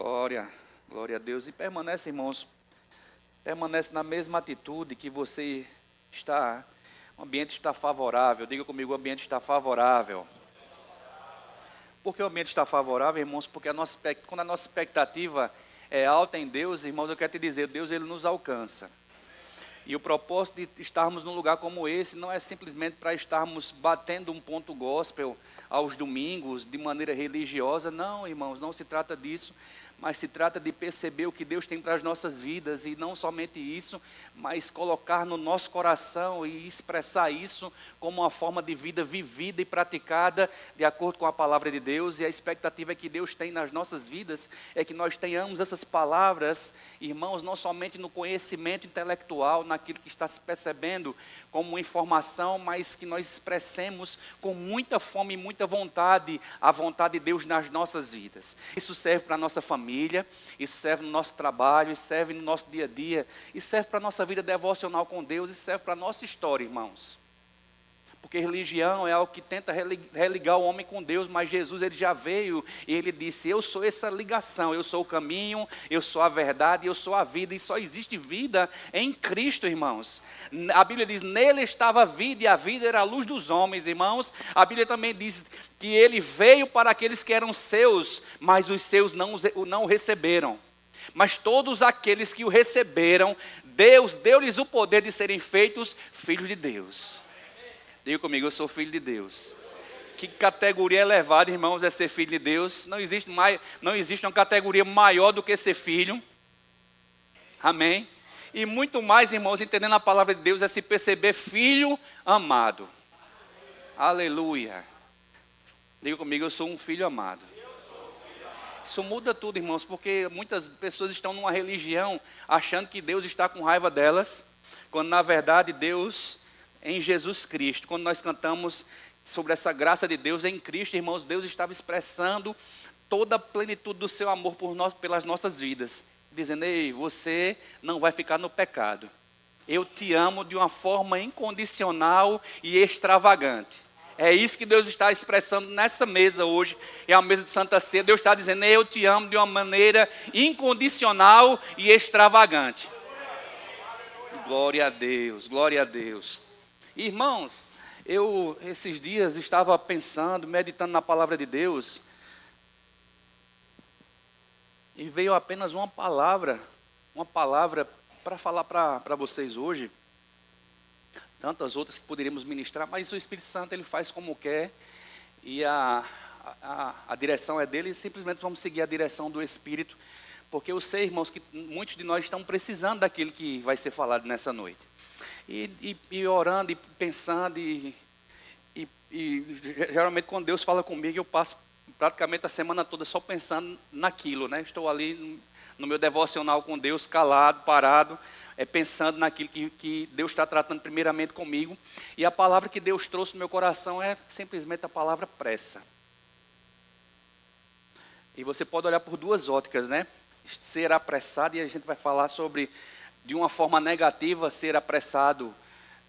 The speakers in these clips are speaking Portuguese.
Glória, glória a Deus. E permanece, irmãos, permanece na mesma atitude que você está. O ambiente está favorável. Diga comigo, o ambiente está favorável. Por que o ambiente está favorável, irmãos? Porque quando a nossa expectativa é alta em Deus, irmãos, eu quero te dizer, Deus ele nos alcança. E o propósito de estarmos num lugar como esse não é simplesmente para estarmos batendo um ponto gospel aos domingos de maneira religiosa. Não, irmãos, não se trata disso, mas se trata de perceber o que Deus tem para as nossas vidas e não somente isso, mas colocar no nosso coração e expressar isso como uma forma de vida vivida e praticada de acordo com a palavra de Deus. E a expectativa que Deus tem nas nossas vidas é que nós tenhamos essas palavras, irmãos, não somente no conhecimento intelectual, naquilo que está se percebendo como informação, mas que nós expressemos com muita fome e muita vontade a vontade de Deus nas nossas vidas. Isso serve para a nossa família, isso serve no nosso trabalho, isso serve no nosso dia a dia, isso serve para a nossa vida devocional com Deus, isso serve para a nossa história, irmãos. Porque religião é algo que tenta religar o homem com Deus, mas Jesus ele já veio e ele disse, eu sou essa ligação, eu sou o caminho, eu sou a verdade, eu sou a vida, e só existe vida em Cristo, irmãos. A Bíblia diz, nele estava a vida e a vida era a luz dos homens, irmãos. A Bíblia também diz que ele veio para aqueles que eram seus, mas os seus não o receberam. Mas todos aqueles que o receberam, Deus deu-lhes o poder de serem feitos filhos de Deus. Diga comigo, eu sou filho de Deus. Que categoria elevada, irmãos, é ser filho de Deus. Não existe uma categoria maior do que ser filho. Amém? E muito mais, irmãos, entendendo a palavra de Deus, é se perceber filho amado. Aleluia. Diga comigo, eu sou um filho amado. Isso muda tudo, irmãos, porque muitas pessoas estão numa religião achando que Deus está com raiva delas, quando na verdade Deus, em Jesus Cristo, quando nós cantamos sobre essa graça de Deus em Cristo, irmãos, Deus estava expressando toda a plenitude do seu amor por nós, pelas nossas vidas, dizendo, ei, você não vai ficar no pecado. Eu te amo de uma forma incondicional e extravagante. É isso que Deus está expressando nessa mesa hoje, é a mesa de Santa Ceia. Deus está dizendo, eu te amo de uma maneira incondicional e extravagante. Glória a Deus, glória a Deus. Irmãos, eu esses dias estava pensando, meditando na palavra de Deus, e veio apenas uma palavra para falar para vocês hoje. Tantas outras que poderíamos ministrar, mas o Espírito Santo ele faz como quer, e a direção é dele, e simplesmente vamos seguir a direção do Espírito, porque eu sei, irmãos, que muitos de nós estão precisando daquilo que vai ser falado nessa noite. E orando, e pensando, e geralmente quando Deus fala comigo, eu passo praticamente a semana toda só pensando naquilo, né? Estou ali no meu devocional com Deus, calado, parado, pensando naquilo que Deus está tratando primeiramente comigo. E a palavra que Deus trouxe no meu coração é simplesmente a palavra pressa. E você pode olhar por duas óticas, né? Ser apressado, e a gente vai falar sobre, de uma forma negativa, ser apressado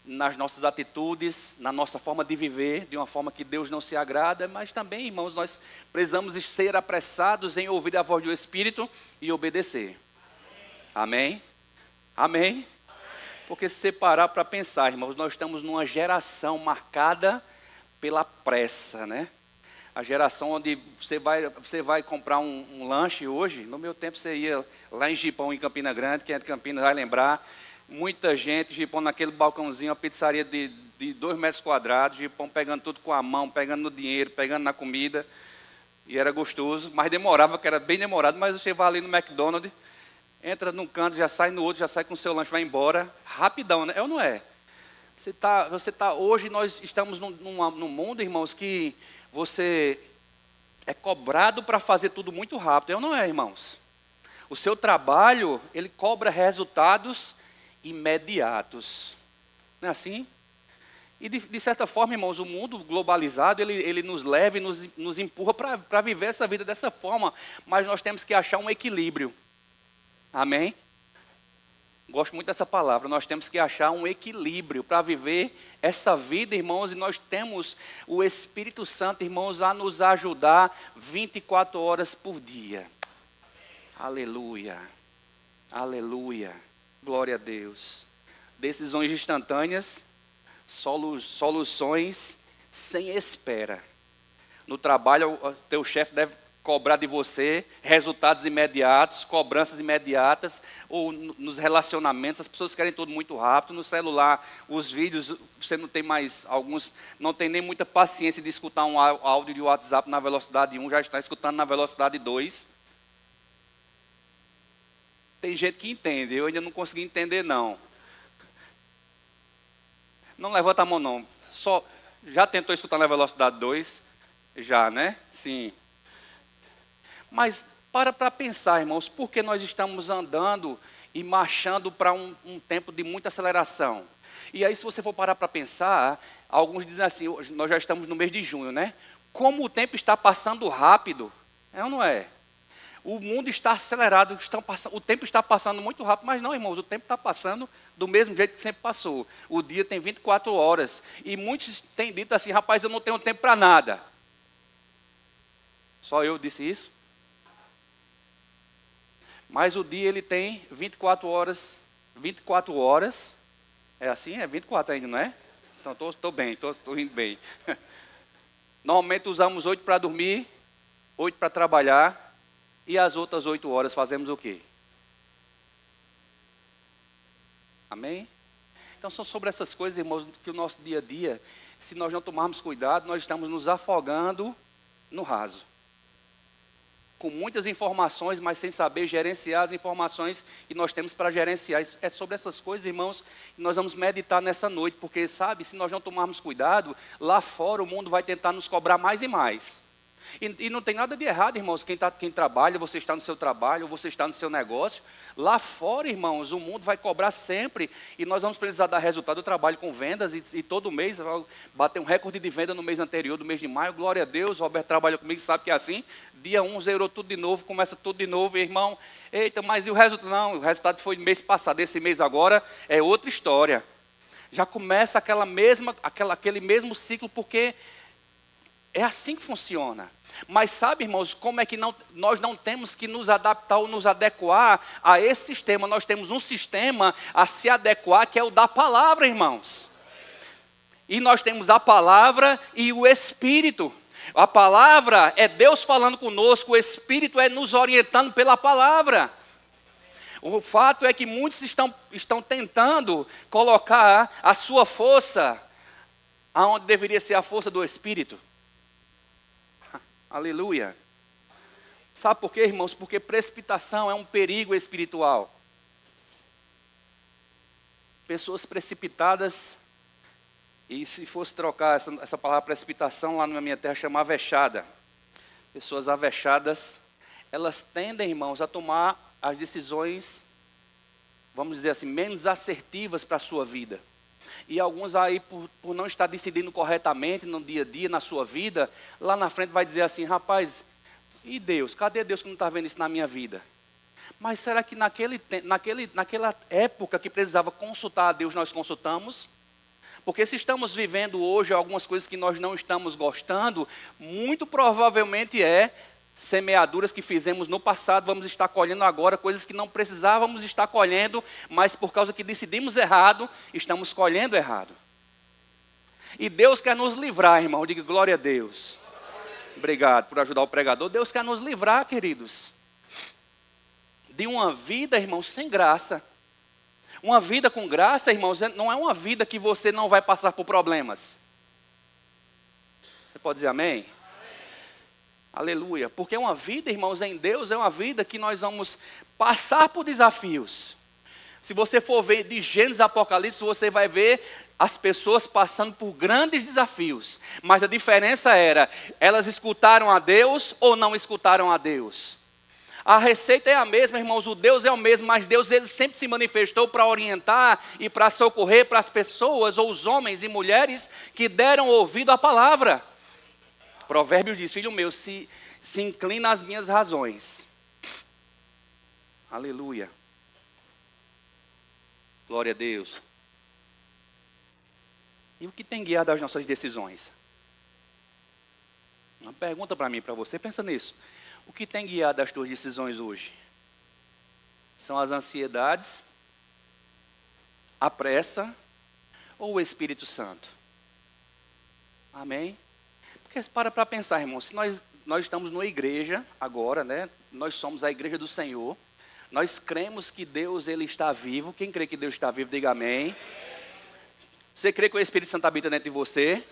nas nossas atitudes, na nossa forma de viver, de uma forma que Deus não se agrada, mas também, irmãos, nós precisamos ser apressados em ouvir a voz do Espírito e obedecer. Amém? Amém? Porque se você parar para pensar, irmãos, nós estamos numa geração marcada pela pressa, né? A geração onde você vai comprar um lanche hoje, no meu tempo você ia lá em Gipão, em Campina Grande, quem é de Campinas vai lembrar, muita gente, Gipão naquele balcãozinho, uma pizzaria de 2 metros quadrados, Gipão pegando tudo com a mão, pegando no dinheiro, pegando na comida, e era gostoso, mas demorava, que era bem demorado, mas você vai ali no McDonald's, entra num canto, já sai no outro, já sai com o seu lanche, vai embora, rapidão, né? É ou não é? Hoje nós estamos num mundo, irmãos, que você é cobrado para fazer tudo muito rápido, é ou não é, irmãos? O seu trabalho, ele cobra resultados imediatos, não é assim? E de certa forma, irmãos, o mundo globalizado, ele nos leva e nos empurra para viver essa vida dessa forma, mas nós temos que achar um equilíbrio, amém? Gosto muito dessa palavra, nós temos que achar um equilíbrio para viver essa vida, irmãos, e nós temos o Espírito Santo, irmãos, a nos ajudar 24 horas por dia. Aleluia. Aleluia. Glória a Deus. Decisões instantâneas, soluções sem espera. No trabalho, o teu chefe deve cobrar de você resultados imediatos, cobranças imediatas, ou nos relacionamentos, as pessoas querem tudo muito rápido. No celular, os vídeos, você não tem mais, alguns não tem nem muita paciência de escutar um áudio de WhatsApp na velocidade 1, já está escutando na velocidade 2. Tem gente que entende, eu ainda não consegui entender não. Não levanta a mão não, já tentou escutar na velocidade 2? Já, né? Sim. Mas para pensar, irmãos, por que nós estamos andando e marchando para um tempo de muita aceleração? E aí, se você for parar para pensar, alguns dizem assim, nós já estamos no mês de junho, né? Como o tempo está passando rápido, é ou não é? O mundo está acelerado, o tempo está passando muito rápido, mas não, irmãos, o tempo está passando do mesmo jeito que sempre passou. O dia tem 24 horas, e muitos têm dito assim, rapaz, eu não tenho tempo para nada. Só eu disse isso? Mas o dia ele tem 24 horas, é assim? É 24 ainda, não é? Então estou bem, estou indo bem. Normalmente usamos 8 para dormir, 8 para trabalhar, e as outras 8 horas fazemos o quê? Amém? Então são sobre essas coisas, irmãos, que o nosso dia a dia, se nós não tomarmos cuidado, nós estamos nos afogando no raso. Com muitas informações, mas sem saber gerenciar as informações que nós temos para gerenciar. É sobre essas coisas, irmãos, que nós vamos meditar nessa noite, porque, sabe, se nós não tomarmos cuidado, lá fora o mundo vai tentar nos cobrar mais e mais. E não tem nada de errado, irmãos, quem trabalha, você está no seu trabalho, você está no seu negócio. Lá fora, irmãos, o mundo vai cobrar sempre, e nós vamos precisar dar resultado. Eu trabalho com vendas, e todo mês, bater um recorde de venda no mês anterior, do mês de maio, glória a Deus. O Roberto trabalha comigo, sabe que é assim. Dia 1, zerou tudo de novo, começa tudo de novo, irmão. Eita, mas e o resultado? Não, o resultado foi no mês passado, esse mês agora é outra história. Já começa aquele mesmo ciclo, porque é assim que funciona. Mas sabe, irmãos, como é que nós não temos que nos adaptar ou nos adequar a esse sistema? Nós temos um sistema a se adequar, que é o da palavra, irmãos. E nós temos a palavra e o Espírito. A palavra é Deus falando conosco, o Espírito é nos orientando pela palavra. O fato é que muitos estão tentando colocar a sua força aonde deveria ser a força do Espírito. Aleluia. Sabe por quê, irmãos? Porque precipitação é um perigo espiritual. Pessoas precipitadas, e se fosse trocar essa palavra precipitação, lá na minha terra chama avexada. Pessoas avechadas, elas tendem, irmãos, a tomar as decisões, vamos dizer assim, menos assertivas para a sua vida. E alguns aí, por não estar decidindo corretamente no dia a dia, na sua vida, lá na frente vai dizer assim, rapaz, e Deus? Cadê Deus que não está vendo isso na minha vida? Mas será que naquela época que precisava consultar a Deus, nós consultamos? Porque se estamos vivendo hoje algumas coisas que nós não estamos gostando, muito provavelmente semeaduras que fizemos no passado, vamos estar colhendo agora coisas que não precisávamos estar colhendo, mas por causa que decidimos errado, estamos colhendo errado. E Deus quer nos livrar, irmão, diga glória a Deus. Obrigado por ajudar o pregador. Deus quer nos livrar, queridos, de uma vida, irmãos, sem graça. Uma vida com graça, irmãos, não é uma vida que você não vai passar por problemas. Você pode dizer amém? Aleluia, porque uma vida, irmãos, em Deus é uma vida que nós vamos passar por desafios. Se você for ver de Gênesis a Apocalipse, você vai ver as pessoas passando por grandes desafios. Mas a diferença era, elas escutaram a Deus ou não escutaram a Deus? A receita é a mesma, irmãos, o Deus é o mesmo, mas Deus ele sempre se manifestou para orientar e para socorrer para as pessoas, ou os homens e mulheres que deram ouvido à palavra. Provérbios diz, filho meu, se inclina às minhas razões. Aleluia. Glória a Deus. E o que tem guiado as nossas decisões? Uma pergunta para mim e para você, pensa nisso. O que tem guiado as tuas decisões hoje? São as ansiedades, a pressa ou o Espírito Santo? Amém? Porque para pensar, irmãos, se nós estamos numa igreja agora, né? Nós somos a igreja do Senhor. Nós cremos que Deus, Ele está vivo. Quem crê que Deus está vivo, diga amém. Você crê que o Espírito Santo habita dentro de você?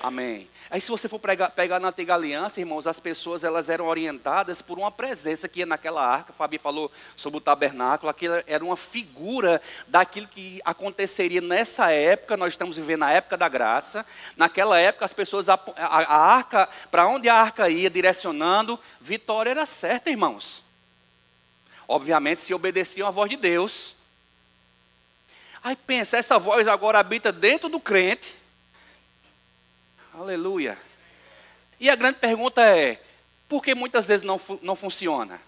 Amém. Aí se você for pegar na antiga aliança, irmãos, as pessoas elas eram orientadas por uma presença que ia naquela arca. Fabi falou sobre o tabernáculo. Aquilo era uma figura daquilo que aconteceria nessa época. Nós estamos vivendo na época da graça. Naquela época as pessoas, a arca, para onde a arca ia direcionando, vitória era certa, irmãos. Obviamente se obedeciam à voz de Deus. Aí pensa, essa voz agora habita dentro do crente. Aleluia. E a grande pergunta é, por que muitas vezes não funciona?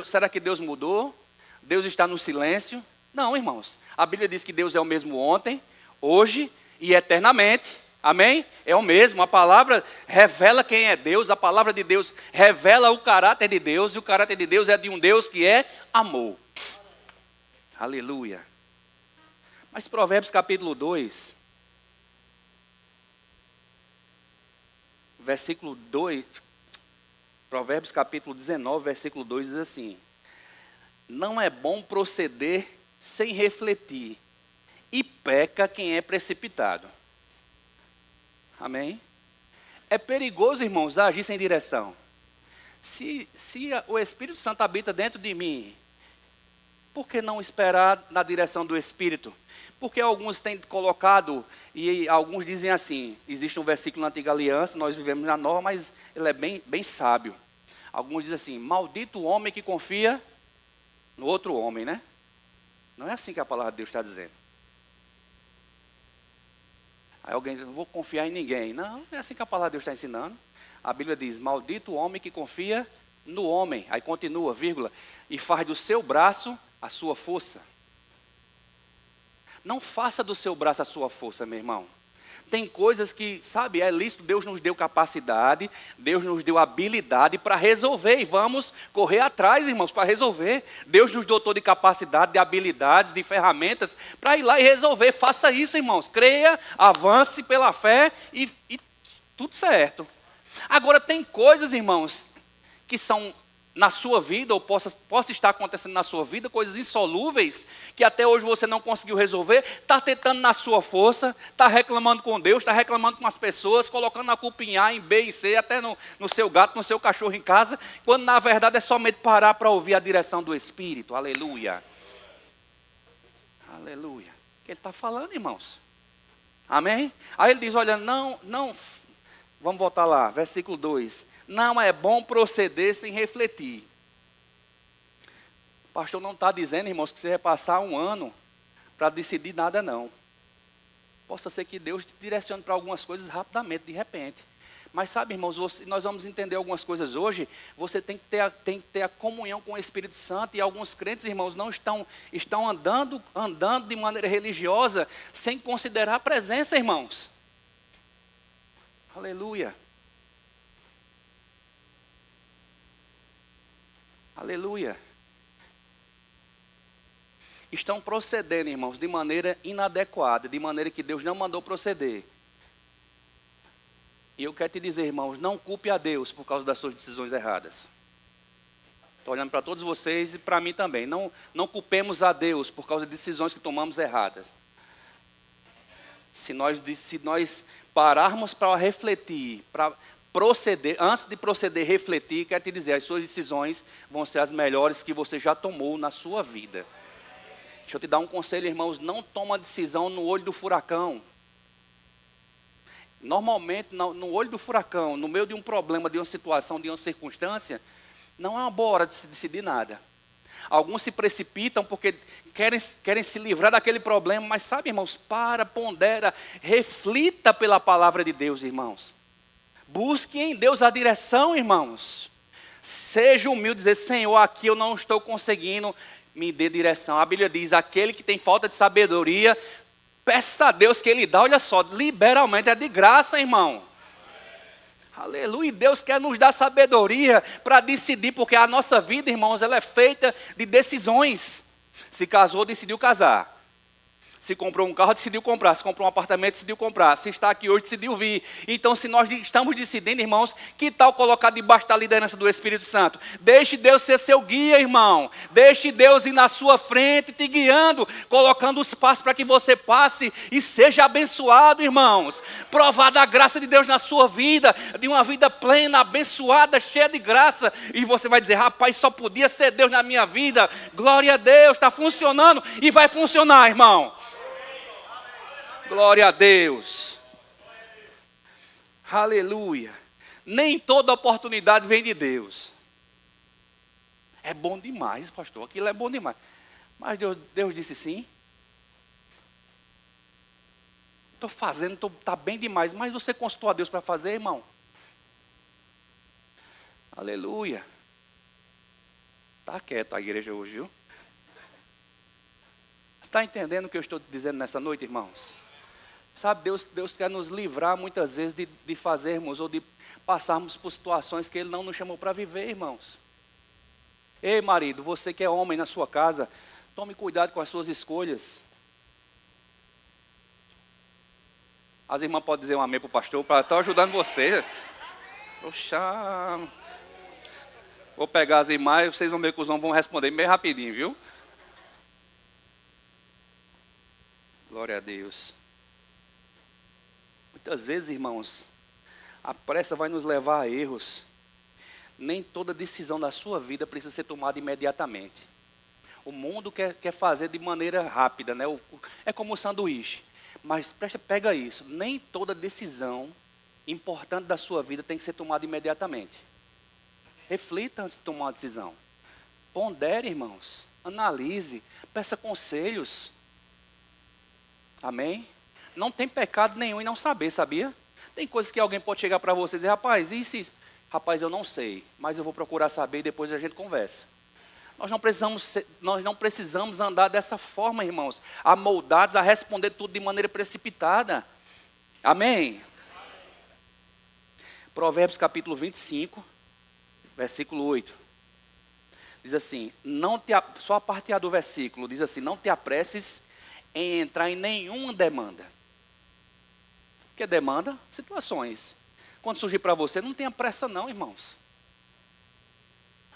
Será que Deus mudou? Deus está no silêncio? Não, irmãos. A Bíblia diz que Deus é o mesmo ontem, hoje e eternamente. Amém? É o mesmo. A palavra revela quem é Deus. A palavra de Deus revela o caráter de Deus. E o caráter de Deus é de um Deus que é amor. Aleluia. Mas Provérbios capítulo 2, versículo 2, Provérbios capítulo 19, versículo 2 diz assim: não é bom proceder sem refletir, e peca quem é precipitado. Amém? É perigoso, irmãos, agir sem direção. Se o Espírito Santo habita dentro de mim, por que não esperar na direção do Espírito? Porque alguns têm colocado, e alguns dizem assim, existe um versículo na Antiga Aliança, nós vivemos na Nova, mas ele é bem sábio. Alguns dizem assim, maldito o homem que confia no outro homem, né? Não é assim que a palavra de Deus está dizendo. Aí alguém diz, não vou confiar em ninguém. Não é assim que a palavra de Deus está ensinando. A Bíblia diz, maldito o homem que confia no homem. Aí continua, vírgula, e faz do seu braço a sua força. Não faça do seu braço a sua força, meu irmão. Tem coisas que, sabe, é lícito, Deus nos deu capacidade, Deus nos deu habilidade para resolver. E vamos correr atrás, irmãos, para resolver. Deus nos dotou de capacidade, de habilidades, de ferramentas para ir lá e resolver. Faça isso, irmãos. Creia, avance pela fé e tudo certo. Agora, tem coisas, irmãos, que são na sua vida, ou possa estar acontecendo na sua vida, coisas insolúveis, que até hoje você não conseguiu resolver, está tentando na sua força, está reclamando com Deus, está reclamando com as pessoas, colocando a culpa em A, em B, em C, até no seu gato, no seu cachorro em casa, quando na verdade é somente parar para ouvir a direção do Espírito. Aleluia. Aleluia. O que ele está falando, irmãos? Amém? Aí ele diz, olha, não, vamos voltar lá, versículo 2. Não é bom proceder sem refletir. O pastor não está dizendo, irmãos, que você vai passar um ano para decidir nada, não. Possa ser que Deus te direcione para algumas coisas rapidamente, de repente. Mas sabe, irmãos, nós vamos entender algumas coisas hoje. Você tem que ter a comunhão com o Espírito Santo. E alguns crentes, irmãos, não estão andando de maneira religiosa sem considerar a presença, irmãos. Aleluia. Aleluia. Estão procedendo, irmãos, de maneira inadequada, de maneira que Deus não mandou proceder. E eu quero te dizer, irmãos, não culpe a Deus por causa das suas decisões erradas. Estou olhando para todos vocês e para mim também. Não culpemos a Deus por causa de decisões que tomamos erradas. Se nós pararmos para refletir, para proceder, antes de proceder, refletir, quero te dizer, as suas decisões vão ser as melhores que você já tomou na sua vida. Deixa eu te dar um conselho, irmãos, não toma decisão no olho do furacão. Normalmente, no olho do furacão, no meio de um problema, de uma situação, de uma circunstância, não é uma boa hora de se decidir nada. Alguns se precipitam porque querem se livrar daquele problema, mas sabe, irmãos, pondera, reflita pela palavra de Deus, irmãos. Busque em Deus a direção, irmãos. Seja humilde, dizer, Senhor, aqui eu não estou conseguindo, me dê direção. A Bíblia diz, aquele que tem falta de sabedoria, peça a Deus que Ele dá, olha só, liberalmente, é de graça, irmão. Aleluia. E Deus quer nos dar sabedoria para decidir, porque a nossa vida, irmãos, ela é feita de decisões. Se casou, decidiu casar. Se comprou um carro, decidiu comprar. Se comprou um apartamento, decidiu comprar. Se está aqui hoje, decidiu vir. Então, se nós estamos decidindo, irmãos, que tal colocar debaixo da liderança do Espírito Santo? Deixe Deus ser seu guia, irmão. Deixe Deus ir na sua frente, te guiando, colocando os passos para que você passe e seja abençoado, irmãos. Provar da graça de Deus na sua vida, de uma vida plena, abençoada, cheia de graça. E você vai dizer, rapaz, só podia ser Deus na minha vida. Glória a Deus, está funcionando e vai funcionar, irmão. Glória a Deus. Aleluia. Nem toda oportunidade vem de Deus. É bom demais, pastor. Aquilo é bom demais. Mas Deus disse sim. Estou fazendo, está bem demais. Mas você consultou a Deus para fazer, irmão? Aleluia. Está quieto a igreja hoje, viu? Está entendendo o que eu estou dizendo nessa noite, irmãos? Sabe, Deus quer nos livrar muitas vezes de fazermos ou de passarmos por situações que Ele não nos chamou para viver, irmãos. Ei, marido, você que é homem na sua casa, tome cuidado com as suas escolhas. As irmãs podem dizer um amém para o pastor, para estar ajudando você. Poxa, vou pegar as irmãs, vocês vão ver que os homens vão responder bem rapidinho, viu? Glória a Deus. Muitas vezes, irmãos, a pressa vai nos levar a erros. Nem toda decisão da sua vida precisa ser tomada imediatamente. O mundo quer fazer de maneira rápida, né? É como o sanduíche. Mas pega isso. Nem toda decisão importante da sua vida tem que ser tomada imediatamente. Reflita antes de tomar uma decisão. Pondere, irmãos. Analise. Peça conselhos. Amém? Não tem pecado nenhum em não saber, sabia? Tem coisas que alguém pode chegar para você e dizer, rapaz, isso? Rapaz, eu não sei, mas eu vou procurar saber e depois a gente conversa. Nós não precisamos andar dessa forma, irmãos, amoldados a responder tudo de maneira precipitada. Amém? Provérbios capítulo 25, versículo 8. Diz assim, só a parte A do versículo, diz assim, não te apresses em entrar em nenhuma demanda. O que é demanda? Situações. Quando surgir para você, não tenha pressa não, irmãos.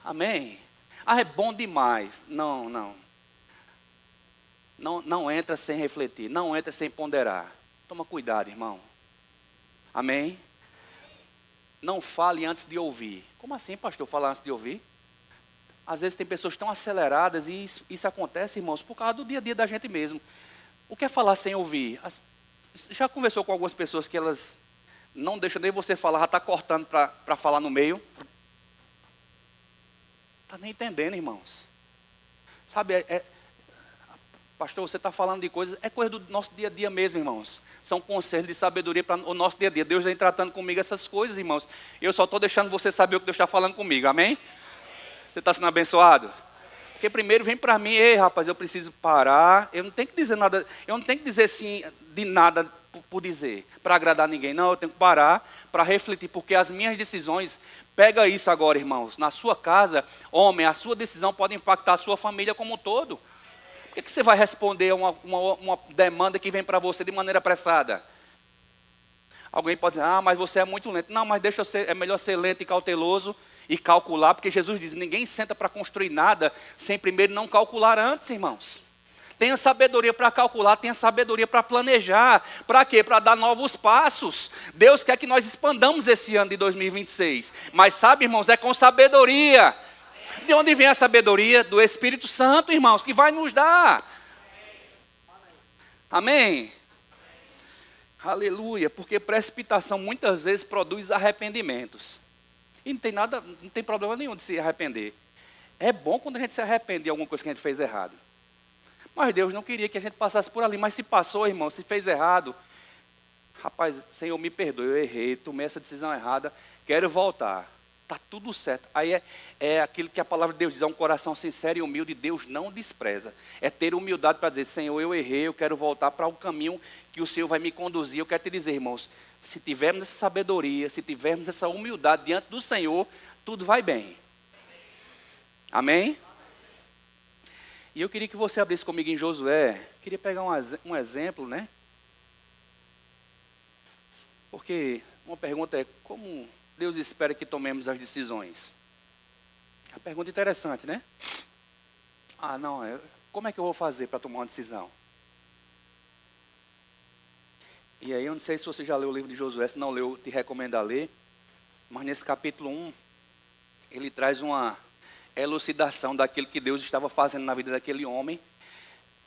Amém? Ah, é bom demais. Não entra sem refletir, não entra sem ponderar. Toma cuidado, irmão. Amém? Não fale antes de ouvir. Como assim, pastor, falar antes de ouvir? Às vezes tem pessoas tão aceleradas e isso acontece, irmãos, por causa do dia a dia da gente mesmo. O que é falar sem ouvir? Já conversou com algumas pessoas que elas não deixam nem você falar, já está cortando para falar no meio? Está nem entendendo, irmãos. Sabe, pastor, você está falando de coisas, é coisa do nosso dia a dia mesmo, irmãos. São conselhos de sabedoria para o nosso dia a dia. Deus vem tratando comigo essas coisas, irmãos. Eu só estou deixando você saber o que Deus está falando comigo, amém? Você está sendo abençoado? Porque primeiro vem para mim, ei rapaz, eu preciso parar, eu não tenho que dizer nada, eu não tenho que dizer sim de nada por dizer, para agradar ninguém. Não, eu tenho que parar para refletir, porque as minhas decisões, pega isso agora, irmãos, na sua casa, homem, a sua decisão pode impactar a sua família como um todo. Por que você vai responder a uma demanda que vem para você de maneira apressada? Alguém pode dizer, mas você é muito lento. Não, mas é melhor ser lento e cauteloso e calcular, porque Jesus diz, ninguém senta para construir nada sem primeiro não calcular antes, irmãos. Tenha sabedoria para calcular, tenha sabedoria para planejar. Para quê? Para dar novos passos. Deus quer que nós expandamos esse ano de 2026. Mas sabe, irmãos, é com sabedoria. De onde vem a sabedoria? Do Espírito Santo, irmãos, que vai nos dar. Amém? Aleluia, porque precipitação muitas vezes produz arrependimentos. E não tem problema nenhum de se arrepender. É bom quando a gente se arrepende de alguma coisa que a gente fez errado. Mas Deus não queria que a gente passasse por ali. Mas se passou, irmão, se fez errado, rapaz, Senhor, me perdoe, eu errei, tomei essa decisão errada, quero voltar. está tudo certo. Aí é aquilo que a palavra de Deus diz, é um coração sincero e humilde, Deus não despreza. É ter humildade para dizer, Senhor, eu errei, eu quero voltar para o caminho que o Senhor vai me conduzir. Eu quero te dizer, irmãos, se tivermos essa sabedoria, se tivermos essa humildade diante do Senhor, tudo vai bem. Amém? E eu queria que você abrisse comigo em Josué. Queria pegar um exemplo, né? Porque uma pergunta é, como Deus espera que tomemos as decisões? A pergunta interessante, né? Como é que eu vou fazer para tomar uma decisão? E aí eu não sei se você já leu o livro de Josué, se não leu, eu te recomendo a ler. Mas nesse capítulo 1, ele traz uma elucidação daquilo que Deus estava fazendo na vida daquele homem.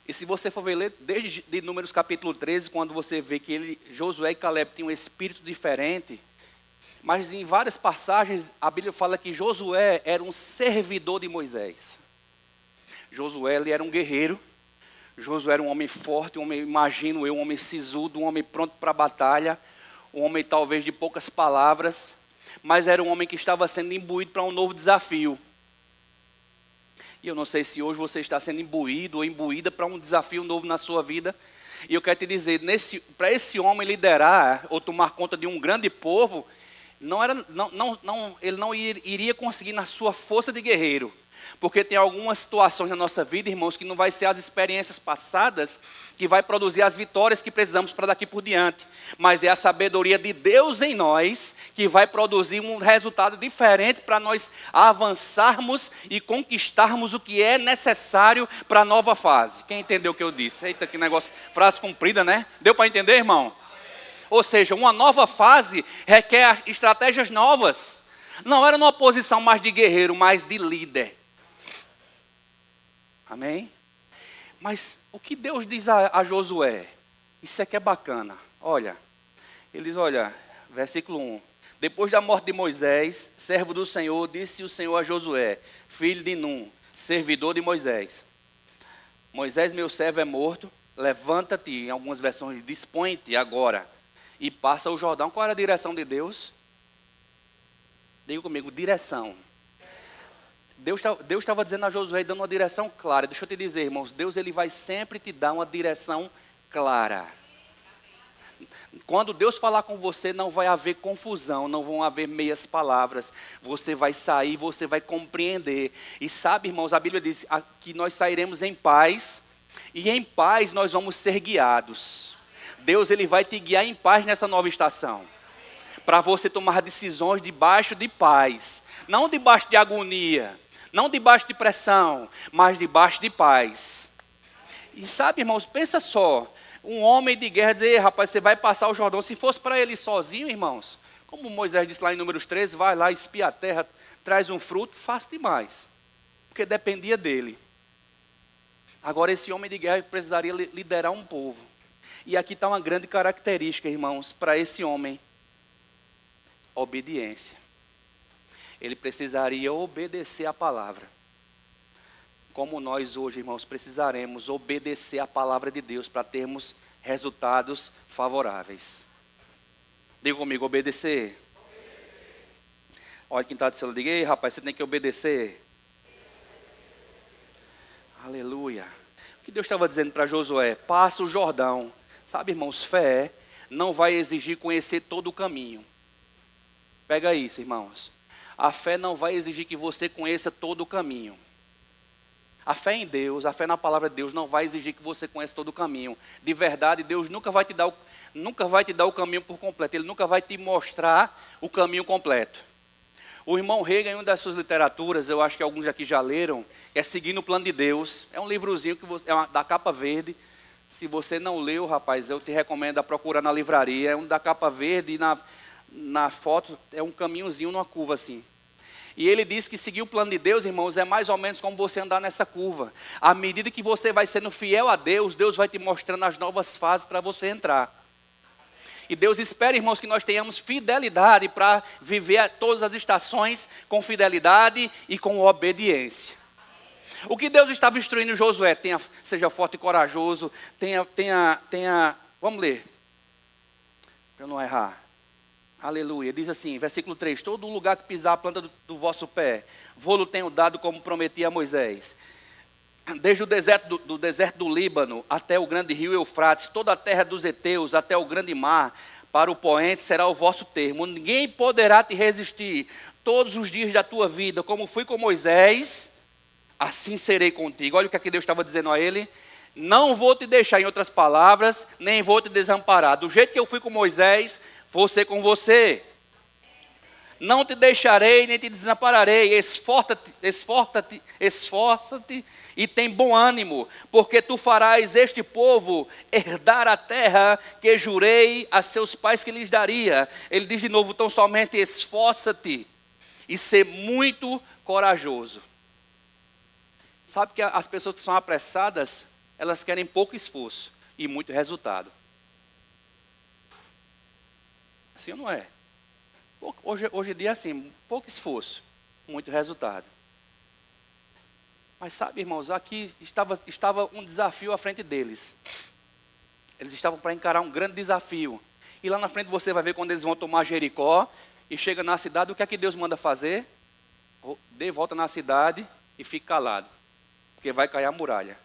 E se você for ver, ler desde de Números capítulo 13, quando você vê que Josué e Caleb tinham um espírito diferente, mas em várias passagens a Bíblia fala que Josué era um servidor de Moisés. Josué, ele era um guerreiro. Josué era um homem forte, imagino eu, um homem sisudo, um homem pronto para a batalha, um homem talvez de poucas palavras, mas era um homem que estava sendo imbuído para um novo desafio. E eu não sei se hoje você está sendo imbuído ou imbuída para um desafio novo na sua vida. E eu quero te dizer, para esse homem liderar ou tomar conta de um grande povo, ele não iria conseguir na sua força de guerreiro. Porque tem algumas situações na nossa vida, irmãos, que não vai ser as experiências passadas que vai produzir as vitórias que precisamos para daqui por diante. Mas é a sabedoria de Deus em nós que vai produzir um resultado diferente para nós avançarmos e conquistarmos o que é necessário para a nova fase. Quem entendeu o que eu disse? Eita, que negócio, frase comprida, né? Deu para entender, irmão? Ou seja, uma nova fase requer estratégias novas. Não era numa posição mais de guerreiro, mas de líder. Amém? Mas o que Deus diz a Josué? Isso aqui é bacana. Olha, ele diz, versículo 1. Depois da morte de Moisés, servo do Senhor, disse o Senhor a Josué, filho de Num, servidor de Moisés. Moisés, meu servo, é morto. Levanta-te, em algumas versões, dispõe-te agora e passa o Jordão. Qual era a direção de Deus? Diga comigo, direção. Deus estava dizendo a Josué, dando uma direção clara. Deixa eu te dizer, irmãos, Deus ele vai sempre te dar uma direção clara. Quando Deus falar com você, não vai haver confusão, não vão haver meias palavras. Você vai sair, você vai compreender. E sabe, irmãos, a Bíblia diz que nós sairemos em paz, e em paz nós vamos ser guiados. Deus ele vai te guiar em paz nessa nova estação. Para você tomar decisões debaixo de paz. Não debaixo de agonia. Não debaixo de pressão, mas debaixo de paz. E sabe, irmãos, pensa só. Um homem de guerra dizer, rapaz, você vai passar o Jordão. Se fosse para ele sozinho, irmãos, como Moisés disse lá em Números 13, vai lá, espia a terra, traz um fruto, fácil demais. Porque dependia dele. Agora esse homem de guerra precisaria liderar um povo. E aqui está uma grande característica, irmãos, para esse homem. Obediência. Ele precisaria obedecer a palavra. Como nós hoje, irmãos, precisaremos obedecer a palavra de Deus para termos resultados favoráveis. Diga comigo, obedecer. Olha quem está dizendo, diga, ei rapaz, você tem que obedecer. Aleluia. O que Deus estava dizendo para Josué? Passa o Jordão. Sabe, irmãos, fé não vai exigir conhecer todo o caminho. Pega isso, irmãos. A fé não vai exigir que você conheça todo o caminho. A fé em Deus, a fé na palavra de Deus não vai exigir que você conheça todo o caminho. De verdade, Deus nunca vai te dar o caminho por completo. Ele nunca vai te mostrar o caminho completo. O irmão Reagan, em uma das suas literaturas, eu acho que alguns aqui já leram, é Seguindo o Plano de Deus. É um livrozinho da capa verde. Se você não leu, rapaz, eu te recomendo a procurar na livraria. É um da capa verde e na foto é um caminhozinho numa curva assim. E ele diz que seguir o plano de Deus, irmãos, é mais ou menos como você andar nessa curva. À medida que você vai sendo fiel a Deus, Deus vai te mostrando as novas fases para você entrar. E Deus espera, irmãos, que nós tenhamos fidelidade para viver todas as estações com fidelidade e com obediência. O que Deus estava instruindo Josué? Seja forte e corajoso, vamos ler, para eu não errar. Aleluia. Diz assim, versículo 3: todo lugar que pisar a planta do vosso pé, vou-lo tenho dado como prometi a Moisés. Desde o deserto do Líbano até o grande rio Eufrates, toda a terra dos heteus até o grande mar, para o poente será o vosso termo. Ninguém poderá te resistir todos os dias da tua vida. Como fui com Moisés, assim serei contigo. Olha o que aqui Deus estava dizendo a ele. Não vou te deixar, em outras palavras, nem vou te desamparar. Do jeito que eu fui com Moisés, vou ser com você. Não te deixarei, nem te desampararei. Esforça-te e tem bom ânimo, porque tu farás este povo herdar a terra que jurei a seus pais que lhes daria. Ele diz de novo, tão somente esforça-te e ser muito corajoso. Sabe que as pessoas que são apressadas, elas querem pouco esforço e muito resultado. Assim ou não é? Hoje em dia é assim, pouco esforço, muito resultado. Mas sabe, irmãos, aqui estava um desafio à frente deles. Eles estavam para encarar um grande desafio. E lá na frente você vai ver quando eles vão tomar Jericó e chega na cidade, o que é que Deus manda fazer? Dê volta na cidade e fique calado, porque vai cair a muralha.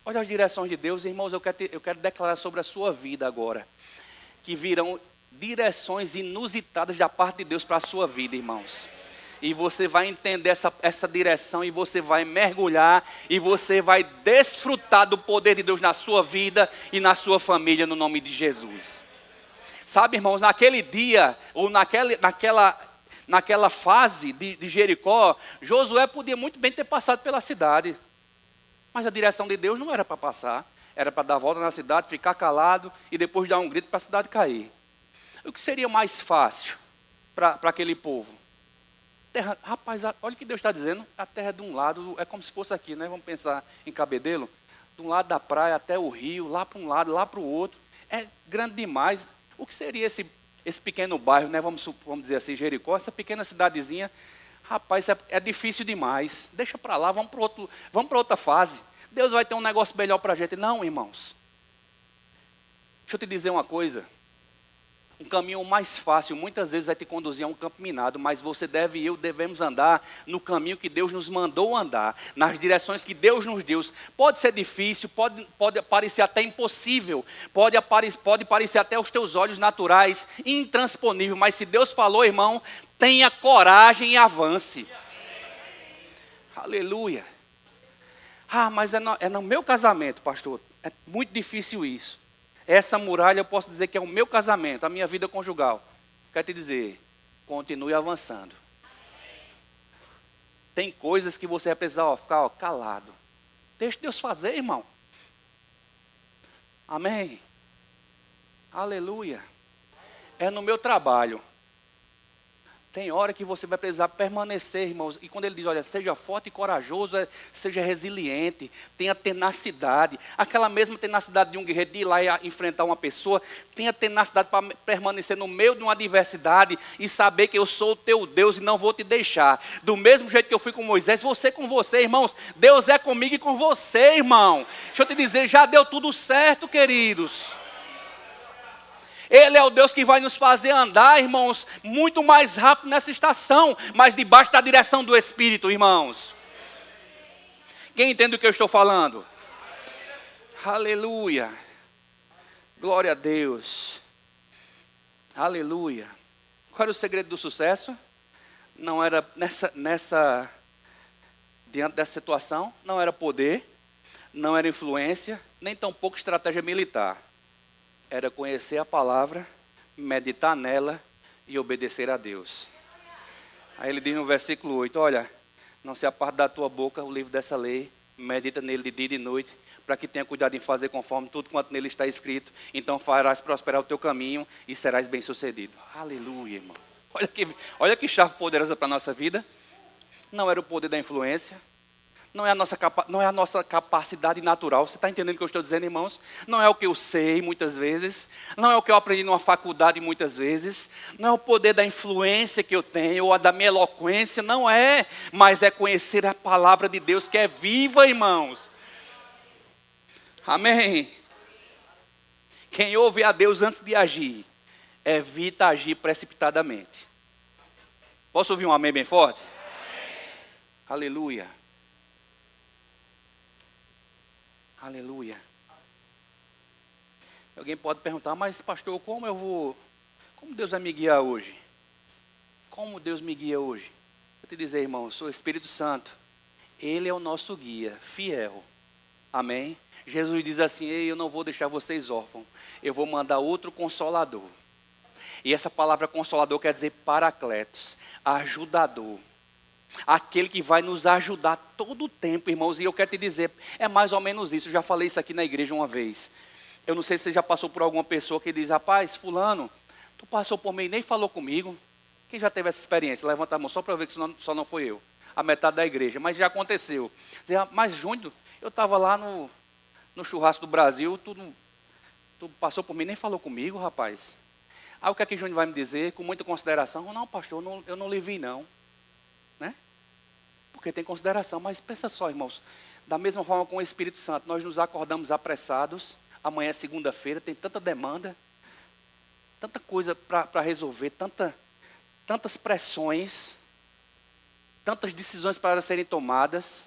Olha as direções de Deus, irmãos, eu quero declarar sobre a sua vida agora, que virão direções inusitadas da parte de Deus para a sua vida, irmãos. E você vai entender essa direção e você vai mergulhar e você vai desfrutar do poder de Deus na sua vida e na sua família, no nome de Jesus. Sabe, irmãos, naquele dia, ou naquela fase de Jericó, Josué podia muito bem ter passado pela cidade. Mas a direção de Deus não era para passar, era para dar a volta na cidade, ficar calado e depois dar um grito para a cidade cair. O que seria mais fácil para aquele povo? Terra, rapaz, olha o que Deus está dizendo. A terra de um lado, é como se fosse aqui, né? Vamos pensar em Cabedelo. De um lado da praia até o rio, lá para um lado, lá para o outro. É grande demais. O que seria esse pequeno bairro, né? Vamos dizer assim, Jericó, essa pequena cidadezinha. Rapaz, é difícil demais. Deixa para lá, vamos para outra fase. Deus vai ter um negócio melhor para a gente. Não, irmãos. Deixa eu te dizer uma coisa. Um caminho mais fácil, muitas vezes, vai te conduzir a um campo minado, mas você e eu devemos andar no caminho que Deus nos mandou andar, nas direções que Deus nos deu. Pode ser difícil, pode parecer até impossível, pode parecer até aos teus olhos naturais intransponível, mas se Deus falou, irmão, tenha coragem e avance. Aleluia. Ah, mas é no meu casamento, pastor, é muito difícil isso. Essa muralha eu posso dizer que é o meu casamento, a minha vida conjugal. Quero te dizer, continue avançando. Tem coisas que você vai precisar ficar calado. Deixa Deus fazer, irmão. Amém. Aleluia. É no meu trabalho. Tem hora que você vai precisar permanecer, irmãos. E quando ele diz, olha, seja forte e corajoso, seja resiliente, tenha tenacidade. Aquela mesma tenacidade de um guerreiro de ir lá e enfrentar uma pessoa. Tenha tenacidade para permanecer no meio de uma adversidade e saber que eu sou o teu Deus e não vou te deixar. Do mesmo jeito que eu fui com Moisés, você com você, irmãos. Deus é comigo e com você, irmão. Deixa eu te dizer, já deu tudo certo, queridos. Ele é o Deus que vai nos fazer andar, irmãos, muito mais rápido nessa estação, mas debaixo da direção do Espírito, irmãos. Quem entende o que eu estou falando? Aleluia. Glória a Deus. Aleluia. Qual era o segredo do sucesso? Não era diante dessa situação, não era poder, não era influência, nem tampouco estratégia militar. Era conhecer a palavra, meditar nela e obedecer a Deus. Aí ele diz no versículo 8, olha, não se aparte da tua boca o livro dessa lei, medita nele de dia e de noite, para que tenha cuidado em fazer conforme tudo quanto nele está escrito, então farás prosperar o teu caminho e serás bem-sucedido. Aleluia, irmão. Olha que chave poderosa para a nossa vida. Não era o poder da influência. Não é a nossa capacidade natural. Você está entendendo o que eu estou dizendo, irmãos? Não é o que eu sei muitas vezes. Não é o que eu aprendi numa faculdade muitas vezes. Não é o poder da influência que eu tenho ou a da minha eloquência. Não é. Mas é conhecer a palavra de Deus que é viva, irmãos. Amém. Quem ouve a Deus antes de agir evita agir precipitadamente. Posso ouvir um amém bem forte? Amém. Aleluia. Aleluia. Alguém pode perguntar, mas pastor, como Deus vai me guiar hoje? Como Deus me guia hoje? Vou te dizer, irmão, sou o Espírito Santo. Ele é o nosso guia, fiel. Amém? Jesus diz assim, ei, eu não vou deixar vocês órfãos. Eu vou mandar outro consolador. E essa palavra consolador quer dizer paracletos, ajudador. Aquele que vai nos ajudar todo o tempo, irmãos. E eu quero te dizer, é mais ou menos isso. Eu já falei isso aqui na igreja uma vez. Eu não sei se você já passou por alguma pessoa que diz, rapaz, fulano, tu passou por mim e nem falou comigo. Quem já teve essa experiência? Levanta a mão só para ver que só não foi eu. A metade da igreja, mas já aconteceu. Mas Júnior, eu estava lá no churrasco do Brasil, tu passou por mim, nem falou comigo, rapaz. Aí o que é que Júnior vai me dizer, com muita consideração? Não, pastor, eu não lhe vi não. Né? Porque tem consideração, mas pensa só, irmãos, da mesma forma com o Espírito Santo, nós nos acordamos apressados, amanhã é segunda-feira, tem tanta demanda, tanta coisa para resolver, tantas pressões, tantas decisões para serem tomadas.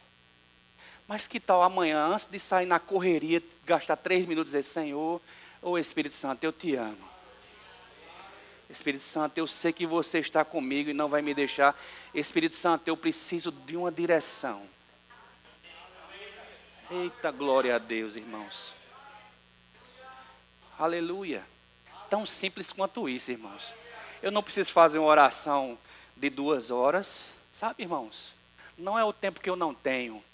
Mas que tal amanhã, antes de sair na correria, gastar 3 minutos e dizer, Senhor, ô Espírito Santo, eu te amo. Espírito Santo, eu sei que você está comigo e não vai me deixar. Espírito Santo, eu preciso de uma direção. Eita, glória a Deus, irmãos. Aleluia. Tão simples quanto isso, irmãos. Eu não preciso fazer uma oração de 2 horas. Sabe, irmãos? Não é o tempo que eu não tenho.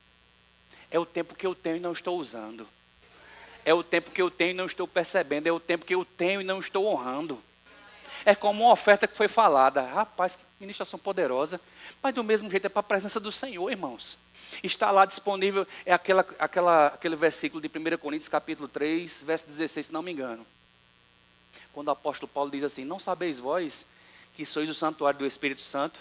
É o tempo que eu tenho e não estou usando. É o tempo que eu tenho e não estou percebendo. É o tempo que eu tenho e não estou honrando. É como uma oferta que foi falada. Rapaz, que ministração poderosa. Mas do mesmo jeito é para a presença do Senhor, irmãos. Está lá disponível, é aquele versículo de 1 Coríntios capítulo 3, verso 16, se não me engano. Quando o apóstolo Paulo diz assim, não sabeis vós que sois o santuário do Espírito Santo?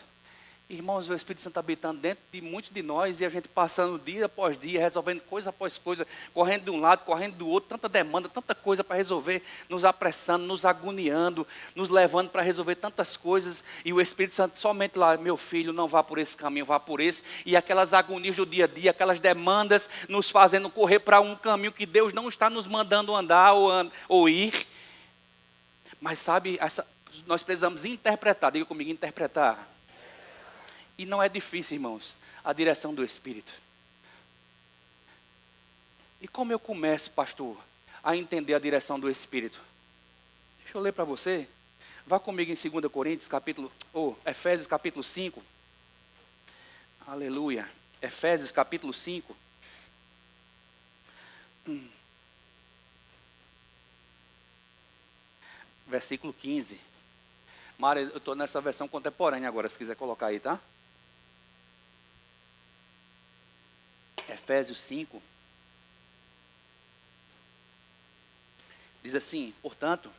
Irmãos, o Espírito Santo habitando dentro de muitos de nós e a gente passando dia após dia, resolvendo coisa após coisa, correndo de um lado, correndo do outro, tanta demanda, tanta coisa para resolver, nos apressando, nos agoniando, nos levando para resolver tantas coisas. E o Espírito Santo somente lá, meu filho, não vá por esse caminho, vá por esse. E aquelas agonias do dia a dia, aquelas demandas nos fazendo correr para um caminho que Deus não está nos mandando andar ou ir. Mas sabe, nós precisamos interpretar, diga comigo, interpretar. E não é difícil, irmãos, a direção do Espírito. E como eu começo, pastor, a entender a direção do Espírito? Deixa eu ler para você. Vá comigo em 2 Coríntios, Efésios capítulo 5. Aleluia. Efésios capítulo 5. Versículo 15. Mara, eu estou nessa versão contemporânea agora, se quiser colocar aí, tá? Efésios 5, diz assim, portanto,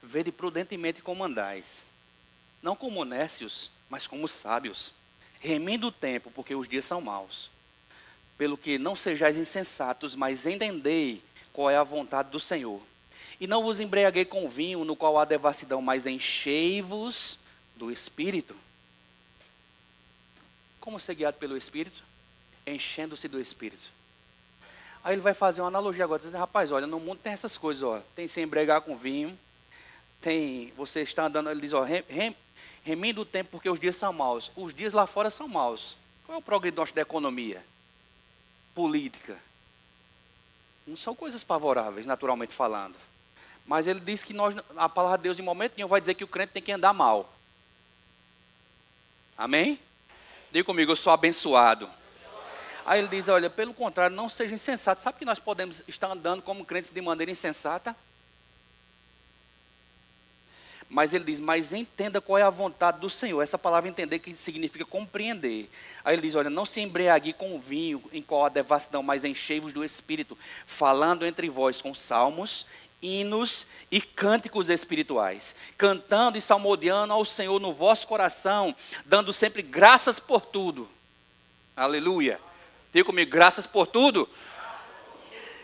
vede prudentemente como andais, não como nécios, mas como sábios, remindo o tempo, porque os dias são maus. Pelo que não sejais insensatos, mas entendei qual é a vontade do Senhor. E não vos embriaguei com vinho, no qual há devassidão, mas enchei-vos do Espírito. Como ser guiado pelo Espírito? Enchendo-se do Espírito. Aí ele vai fazer uma analogia agora, dizendo, rapaz, olha, no mundo tem essas coisas, ó, tem se embriagar com vinho, tem, você está andando, ele diz, ó, remindo o tempo porque os dias são maus. Os dias lá fora são maus. Qual é o prognóstico da economia? Política. Não são coisas favoráveis, naturalmente falando. Mas ele diz que a palavra de Deus em momento nenhum vai dizer que o crente tem que andar mal. Amém? Diga comigo, eu sou abençoado. Aí ele diz, olha, pelo contrário, não seja insensato. Sabe que nós podemos estar andando como crentes de maneira insensata? Mas ele diz, mas entenda qual é a vontade do Senhor. Essa palavra entender que significa compreender. Aí ele diz, olha, não se embriague com o vinho em qual há devassidão, mas enchei-vos do Espírito, falando entre vós com salmos, hinos e cânticos espirituais, cantando e salmodiando ao Senhor no vosso coração, dando sempre graças por tudo. Aleluia. Diga comigo, graças por tudo.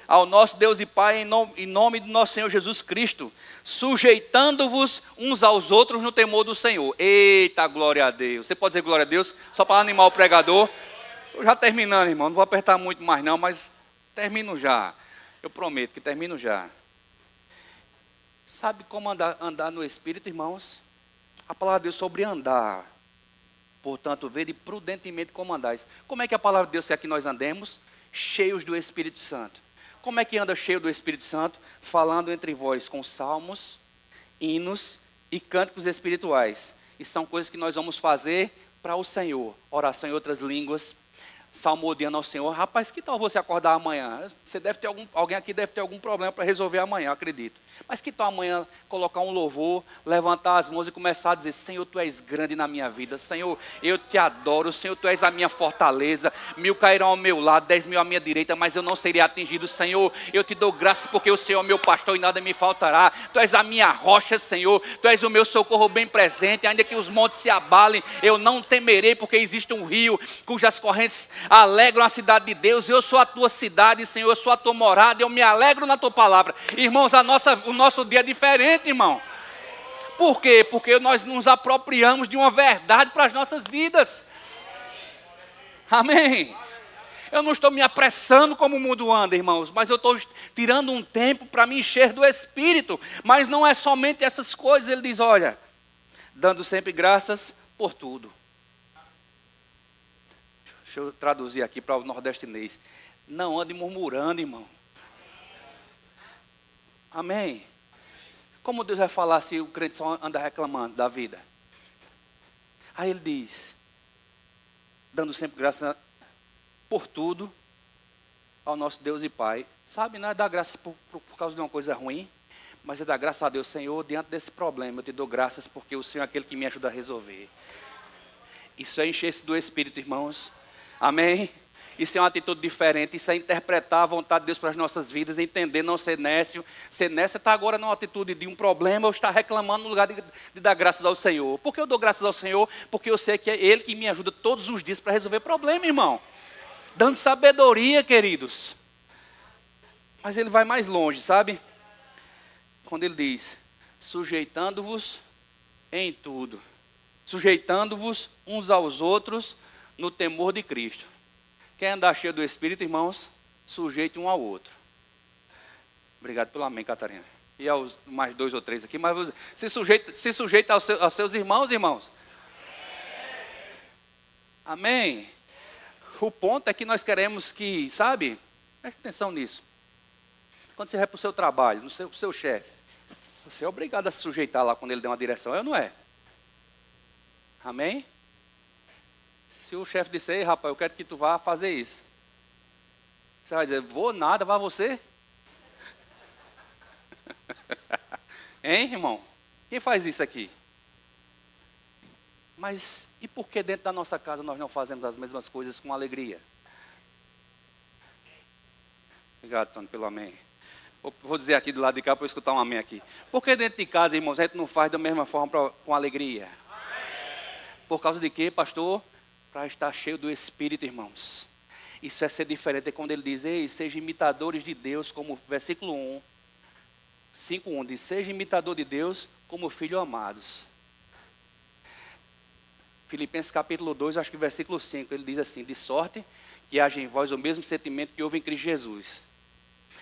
ao nosso Deus e Pai, em nome do nosso Senhor Jesus Cristo, sujeitando-vos uns aos outros no temor do Senhor. Eita, glória a Deus. Você pode dizer glória a Deus? Só para animar o pregador. Estou já terminando, irmão. Não vou apertar muito mais não, mas termino já. Eu prometo que termino já. Sabe como andar no Espírito, irmãos? A palavra de Deus sobre andar. Portanto, vede prudentemente como andais. Como é que a palavra de Deus quer que nós andemos? Cheios do Espírito Santo. Como é que anda cheio do Espírito Santo? Falando entre vós com salmos, hinos e cânticos espirituais. E são coisas que nós vamos fazer para o Senhor. Oração em outras línguas, salmodiando ao Senhor. Rapaz, que tal você acordar amanhã? Você deve ter alguém aqui deve ter algum problema para resolver amanhã, eu acredito. Mas que tal amanhã colocar um louvor, levantar as mãos e começar a dizer: Senhor, Tu és grande na minha vida. Senhor, eu Te adoro. Senhor, Tu és a minha fortaleza. 1000 cairão ao meu lado, 10.000 à minha direita, mas eu não serei atingido. Senhor, eu Te dou graças porque o Senhor é meu pastor e nada me faltará. Tu és a minha rocha, Senhor. Tu és o meu socorro bem presente. Ainda que os montes se abalem, eu não temerei, porque existe um rio cujas correntes alegram a cidade de Deus. Eu sou a Tua cidade, Senhor. Eu sou a Tua morada. Eu me alegro na Tua palavra. Irmãos, o nosso dia é diferente, irmão. Por quê? Porque nós nos apropriamos de uma verdade para as nossas vidas. Amém. Eu não estou me apressando como o mundo anda, irmãos, mas eu estou tirando um tempo para me encher do Espírito. Mas não é somente essas coisas. Ele diz: olha, dando sempre graças por tudo. Deixa eu traduzir aqui para o nordestinês. Não ande murmurando, irmão. Amém. Como Deus vai falar se o crente só anda reclamando da vida? Aí ele diz: dando sempre graça por tudo ao nosso Deus e Pai. Sabe, não é dar graças por causa de uma coisa ruim, mas é dar graças a Deus. Senhor, diante desse problema, eu Te dou graças porque o Senhor é aquele que me ajuda a resolver. Isso é encher-se do Espírito, irmãos. Amém? Isso é uma atitude diferente, isso é interpretar a vontade de Deus para as nossas vidas, entender, não ser nécio. Ser nécio está agora numa atitude de um problema ou está reclamando no lugar de dar graças ao Senhor. Por que eu dou graças ao Senhor? Porque eu sei que é Ele que me ajuda todos os dias para resolver problema, irmão. Dando sabedoria, queridos. Mas Ele vai mais longe, sabe? Quando Ele diz: sujeitando-vos em tudo. Sujeitando-vos uns aos outros no temor de Cristo. Quer andar cheio do Espírito, irmãos? Sujeite um ao outro. Obrigado pelo amém, Catarina. E aos mais 2 ou 3 aqui. Mas se sujeita aos seus irmãos, irmãos. Amém. O ponto é que nós queremos que, sabe? Preste atenção nisso. Quando você vai para o seu trabalho, no seu chefe, você é obrigado a se sujeitar lá quando ele der uma direção, ou não é? Amém? Se o chefe disser: ei, rapaz, eu quero que tu vá fazer isso. Você vai dizer: vou nada, vá você. Hein, irmão? Quem faz isso aqui? Mas e por que dentro da nossa casa nós não fazemos as mesmas coisas com alegria? Obrigado, Tony, pelo amém. Vou dizer aqui do lado de cá para eu escutar um amém aqui. Por que dentro de casa, irmãos, a gente não faz da mesma forma com alegria? Por causa de quê, pastor? Para estar cheio do Espírito, irmãos. Isso é ser diferente. É quando ele diz: ei, sejam imitadores de Deus, como versículo 1, 5:1 diz: seja imitador de Deus como filhos amados. Filipenses capítulo 2, acho que versículo 5, ele diz assim: de sorte que haja em vós o mesmo sentimento que houve em Cristo Jesus,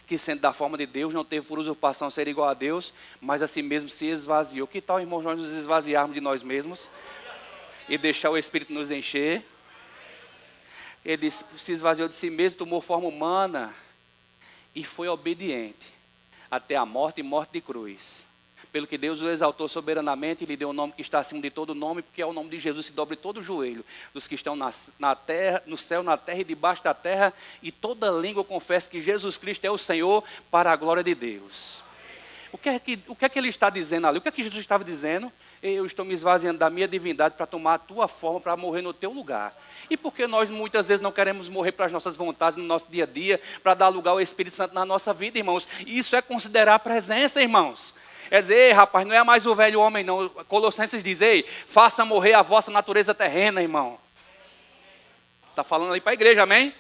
que sendo da forma de Deus, não teve por usurpação ser igual a Deus, mas a si mesmo se esvaziou. Que tal, irmãos, nós nos esvaziarmos de nós mesmos e deixar o Espírito nos encher? Ele se esvaziou de si mesmo, tomou forma humana e foi obediente até a morte e morte de cruz. Pelo que Deus o exaltou soberanamente e lhe deu um nome que está acima de todo nome, porque é o nome de Jesus se dobre todo o joelho dos que estão na terra, no céu, na terra e debaixo da terra, e toda língua confessa que Jesus Cristo é o Senhor, para a glória de Deus. O que é que ele está dizendo ali? O que é que Jesus estava dizendo? Eu estou me esvaziando da minha divindade para tomar a tua forma, para morrer no teu lugar. E por que nós muitas vezes não queremos morrer para as nossas vontades no nosso dia a dia, para dar lugar ao Espírito Santo na nossa vida, irmãos? Isso é considerar a presença, irmãos. É dizer: ei, rapaz, não é mais o velho homem, não. Colossenses diz: ei, faça morrer a vossa natureza terrena, irmão. Está falando aí para a igreja, amém?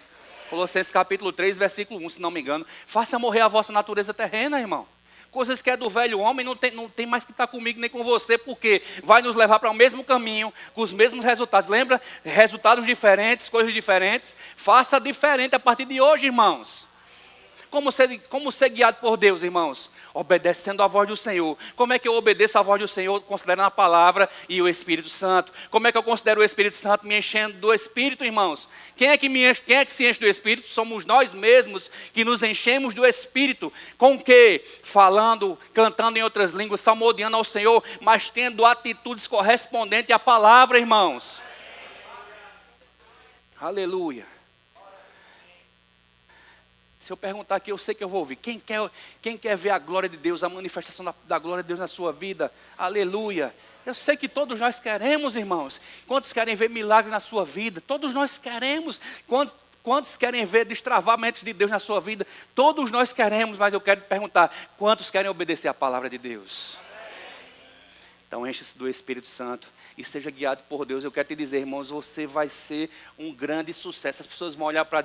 Colossenses capítulo 3, versículo 1, se não me engano. Faça morrer a vossa natureza terrena, irmão. Coisas que é do velho homem, não tem mais que estar comigo nem com você, porque vai nos levar para o mesmo caminho, com os mesmos resultados. Lembra? Resultados diferentes, coisas diferentes. Faça diferente a partir de hoje, irmãos. Como ser guiado por Deus, irmãos? Obedecendo a voz do Senhor. Como é que eu obedeço a voz do Senhor? Considerando a palavra e o Espírito Santo. Como é que eu considero o Espírito Santo? Me enchendo do Espírito, irmãos. Quem é que se enche do Espírito? Somos nós mesmos que nos enchemos do Espírito. Com o quê? Falando, cantando em outras línguas, salmodiando ao Senhor, mas tendo atitudes correspondentes à palavra, irmãos. Aleluia. Se eu perguntar aqui, eu sei que eu vou ouvir. Quem quer ver a glória de Deus, a manifestação da glória de Deus na sua vida? Aleluia. Eu sei que todos nós queremos, irmãos. Quantos querem ver milagre na sua vida? Todos nós queremos. Quantos querem ver destravamentos de Deus na sua vida? Todos nós queremos, mas eu quero te perguntar, quantos querem obedecer a palavra de Deus? Então enche-se do Espírito Santo e seja guiado por Deus. Eu quero te dizer, irmãos, você vai ser um grande sucesso. As pessoas vão olhar para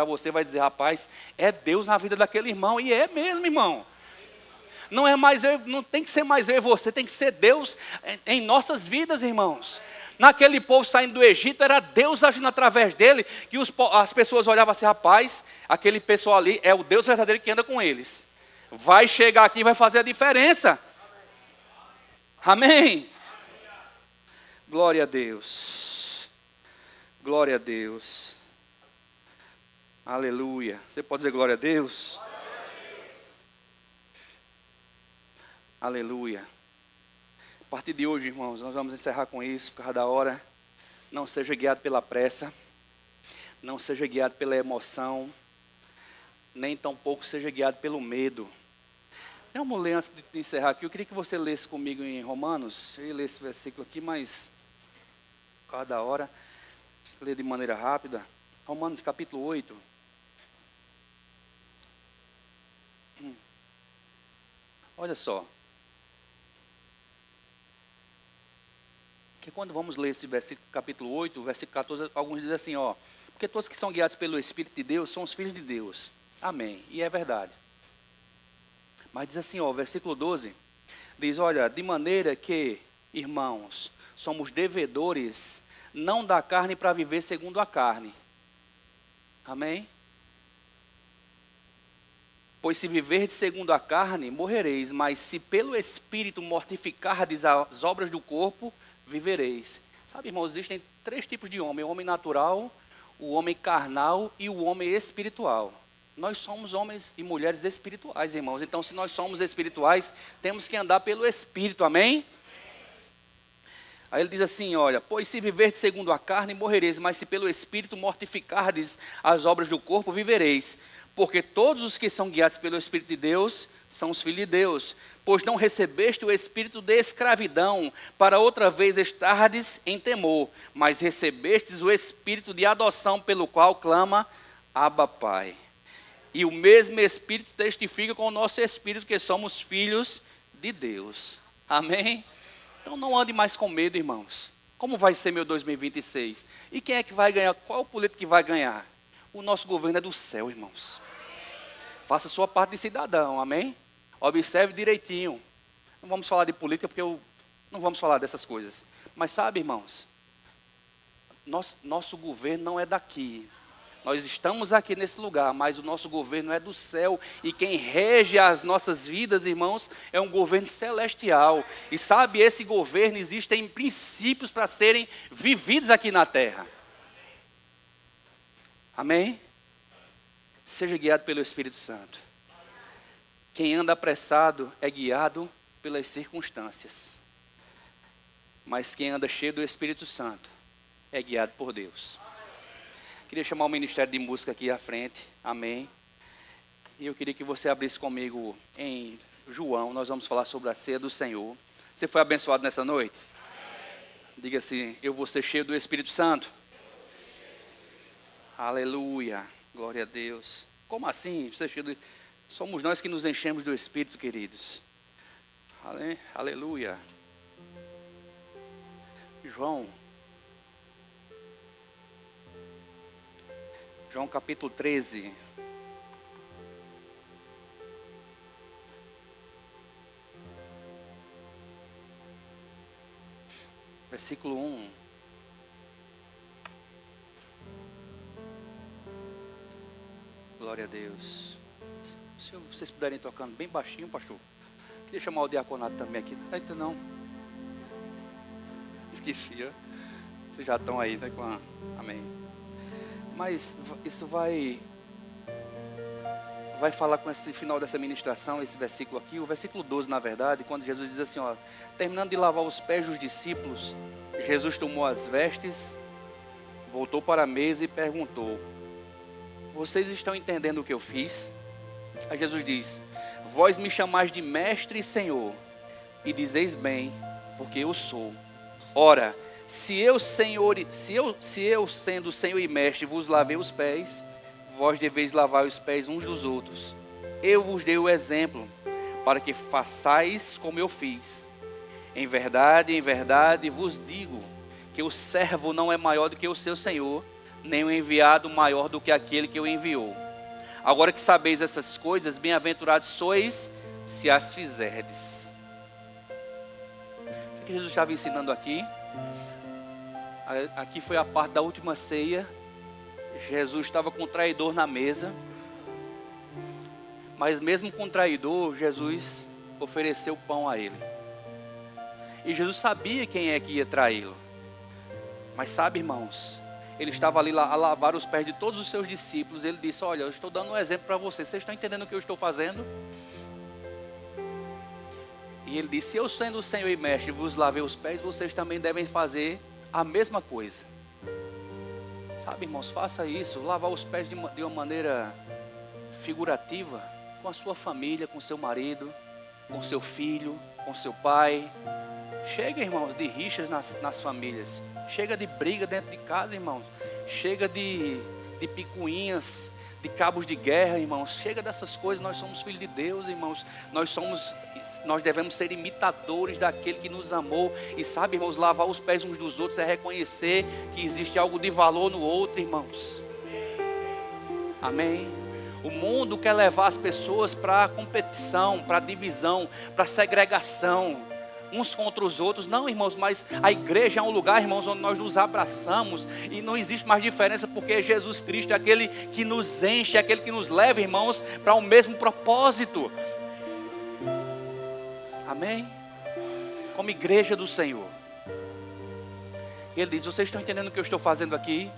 você, vai dizer, rapaz, é Deus na vida daquele irmão. E é mesmo, irmão. Não é mais eu, não tem que ser mais eu e você, tem que ser Deus em nossas vidas, irmãos. Naquele povo saindo do Egito, era Deus agindo através dele, que as pessoas olhavam assim, rapaz, aquele pessoal ali é o Deus verdadeiro que anda com eles. Vai chegar aqui e vai fazer a diferença. Amém? Glória a Deus. Glória a Deus. Aleluia. Você pode dizer glória a Deus? Aleluia. A partir de hoje, irmãos, nós vamos encerrar com isso, por causa da hora. Não seja guiado pela pressa. Não seja guiado pela emoção. Nem tampouco seja guiado pelo medo. Vamos ler antes de encerrar aqui. Eu queria que você lesse comigo em Romanos. Eu ia ler esse versículo aqui, mas por causa da hora, vou ler de maneira rápida. Romanos capítulo 8. Olha só. Que quando vamos ler esse versículo, capítulo 8, versículo 14, alguns dizem assim, ó. Porque todos que são guiados pelo Espírito de Deus são os filhos de Deus. Amém. E é verdade. Mas diz assim, ó, versículo 12, diz, olha, de maneira que, irmãos, somos devedores, não da carne para viver segundo a carne. Amém? Pois se viverdes segundo a carne, morrereis, mas se pelo Espírito mortificardes as obras do corpo, vivereis. Sabe, irmãos, existem 3 tipos de homem, o homem natural, o homem carnal e o homem espiritual. Nós somos homens e mulheres espirituais, irmãos. Então, se nós somos espirituais, temos que andar pelo Espírito, amém? Aí ele diz assim, olha, pois se viverdes segundo a carne, morrereis, mas se pelo Espírito mortificardes as obras do corpo, vivereis. Porque todos os que são guiados pelo Espírito de Deus, são os filhos de Deus. Pois não recebeste o espírito de escravidão, para outra vez estardes em temor, mas recebestes o espírito de adoção, pelo qual clama, Abba, Pai. E o mesmo Espírito testifica com o nosso Espírito que somos filhos de Deus. Amém? Então não ande mais com medo, irmãos. Como vai ser meu 2026? E quem é que vai ganhar? Qual é o político que vai ganhar? O nosso governo é do céu, irmãos. Faça a sua parte de cidadão, amém? Observe direitinho. Não vamos falar de política porque não vamos falar dessas coisas. Mas sabe, irmãos, nosso governo não é daqui. Nós estamos aqui nesse lugar, mas o nosso governo é do céu. E quem rege as nossas vidas, irmãos, é um governo celestial. E sabe, esse governo existem princípios para serem vividos aqui na terra. Amém? Seja guiado pelo Espírito Santo. Quem anda apressado é guiado pelas circunstâncias. Mas quem anda cheio do Espírito Santo é guiado por Deus. Queria chamar o Ministério de Música aqui à frente. Amém. E eu queria que você abrisse comigo em João. Nós vamos falar sobre a ceia do Senhor. Você foi abençoado nessa noite? Diga assim, eu vou ser cheio do Espírito Santo. Aleluia. Glória a Deus. Como assim? Ser cheio do... Somos nós que nos enchemos do Espírito, queridos. Aleluia. João capítulo 13. Versículo 1. Glória a Deus. Se vocês puderem tocando bem baixinho, pastor. Queria chamar o diaconato também aqui. Eita, não. Esqueci, ó. Vocês já estão aí, né? Amém. Mas isso vai falar com esse final dessa ministração, esse versículo aqui. O versículo 12, na verdade, quando Jesus diz assim, ó. Terminando de lavar os pés dos discípulos, Jesus tomou as vestes, voltou para a mesa e perguntou: vocês estão entendendo o que eu fiz? Aí Jesus diz: vós me chamais de mestre e senhor, e dizeis bem, porque eu sou. Ora, se eu sendo senhor e mestre vos lavei os pés, vós deveis lavar os pés uns dos outros. Eu vos dei o exemplo, para que façais como eu fiz. Em verdade vos digo, que o servo não é maior do que o seu senhor, nem o enviado maior do que aquele que o enviou. Agora que sabeis essas coisas, bem-aventurados sois, se as fizerdes. O que Jesus estava ensinando aqui? Aqui foi a parte da última ceia. Jesus estava com o traidor na mesa. Mas mesmo com o traidor, Jesus ofereceu pão a ele. E Jesus sabia quem é que ia traí-lo. Mas sabe, irmãos, ele estava ali a lavar os pés de todos os seus discípulos. Ele disse: olha, eu estou dando um exemplo para vocês. Vocês estão entendendo o que eu estou fazendo? E ele disse: eu sendo o Senhor e Mestre vos lavei os pés, vocês também devem fazer a mesma coisa. Sabe, irmãos, faça isso. Lavar os pés de uma maneira figurativa, com a sua família, com seu marido, com seu filho, com seu pai. Chega, irmãos, de rixas nas famílias. Chega de briga dentro de casa, irmãos. Chega de picuinhas, de cabos de guerra, irmãos. Chega dessas coisas. Nós somos filhos de Deus, irmãos. Nós devemos ser imitadores daquele que nos amou. E sabe, irmãos, lavar os pés uns dos outros é reconhecer que existe algo de valor no outro, irmãos. Amém? O mundo quer levar as pessoas para competição, para divisão, para segregação, uns contra os outros. Não, irmãos, mas a igreja é um lugar, irmãos, onde nós nos abraçamos e não existe mais diferença, porque Jesus Cristo é aquele que nos enche, é aquele que nos leva, irmãos, para o mesmo propósito. Amém? Como igreja do Senhor. Ele diz: vocês estão entendendo o que eu estou fazendo aqui?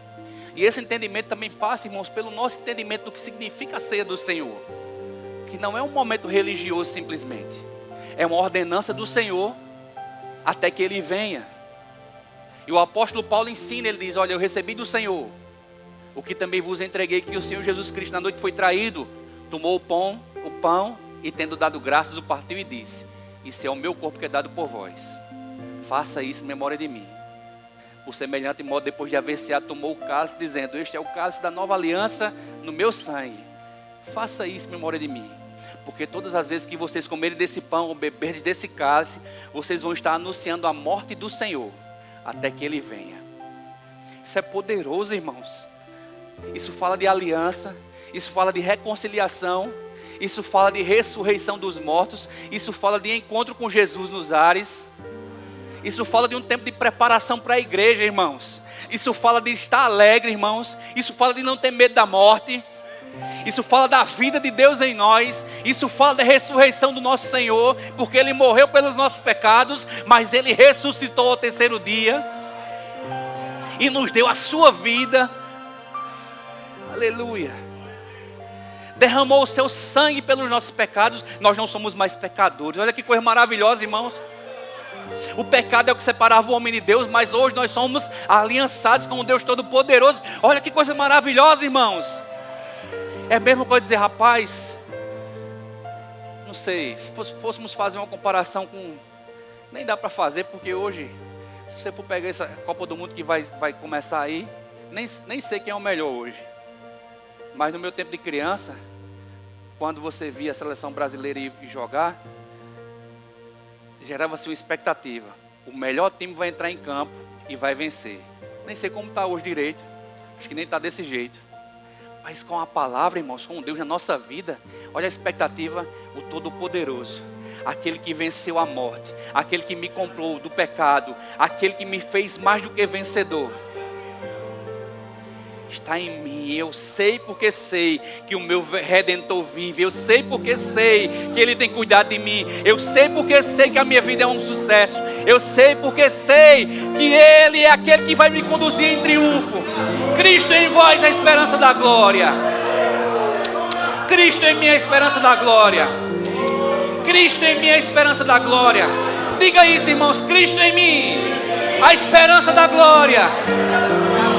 E esse entendimento também passa, irmãos, pelo nosso entendimento do que significa a ceia do Senhor. Que não é um momento religioso simplesmente. É uma ordenança do Senhor até que Ele venha. E o apóstolo Paulo ensina, ele diz: olha, eu recebi do Senhor o que também vos entreguei, que o Senhor Jesus Cristo, na noite que foi traído, tomou o pão e tendo dado graças, o partiu e disse: isso é o meu corpo que é dado por vós. Faça isso em memória de mim. Por semelhante modo, depois de haver ceado, tomou o cálice, dizendo: este é o cálice da nova aliança no meu sangue. Faça isso em memória de mim. Porque todas as vezes que vocês comerem desse pão ou beberem desse cálice, vocês vão estar anunciando a morte do Senhor, até que Ele venha. Isso é poderoso, irmãos. Isso fala de aliança, isso fala de reconciliação, isso fala de ressurreição dos mortos, isso fala de encontro com Jesus nos ares. Isso fala de um tempo de preparação para a igreja, irmãos. Isso fala de estar alegre, irmãos. Isso fala de não ter medo da morte. Isso fala da vida de Deus em nós. Isso fala da ressurreição do nosso Senhor, porque Ele morreu pelos nossos pecados, mas Ele ressuscitou ao terceiro dia e nos deu a sua vida. Aleluia. Derramou o seu sangue pelos nossos pecados. Nós não somos mais pecadores. Olha que coisa maravilhosa, irmãos. O pecado é o que separava o homem de Deus, mas hoje nós somos aliançados com o Deus Todo-Poderoso. Olha que coisa maravilhosa, irmãos. É mesmo que eu dizer: rapaz, não sei, se fôssemos fazer uma comparação com... Nem dá para fazer, porque hoje, se você for pegar essa Copa do Mundo que vai começar aí, nem sei quem é o melhor hoje. Mas no meu tempo de criança, quando você via a seleção brasileira ir jogar, gerava-se uma expectativa: o melhor time vai entrar em campo e vai vencer. Nem sei como está hoje direito, acho que nem está desse jeito. Mas com a palavra, irmãos, com Deus na nossa vida, olha a expectativa, o Todo-Poderoso, aquele que venceu a morte, aquele que me comprou do pecado, aquele que me fez mais do que vencedor, está em mim. Eu sei porque sei que o meu Redentor vive. Eu sei porque sei que Ele tem cuidado de mim. Eu sei porque sei que a minha vida é um sucesso. Eu sei porque sei que Ele é aquele que vai me conduzir em triunfo. Cristo em vós, a esperança da glória. Cristo em mim, a esperança da glória. Cristo em mim, a esperança da glória. Diga isso, irmãos. Cristo em mim, a esperança da glória.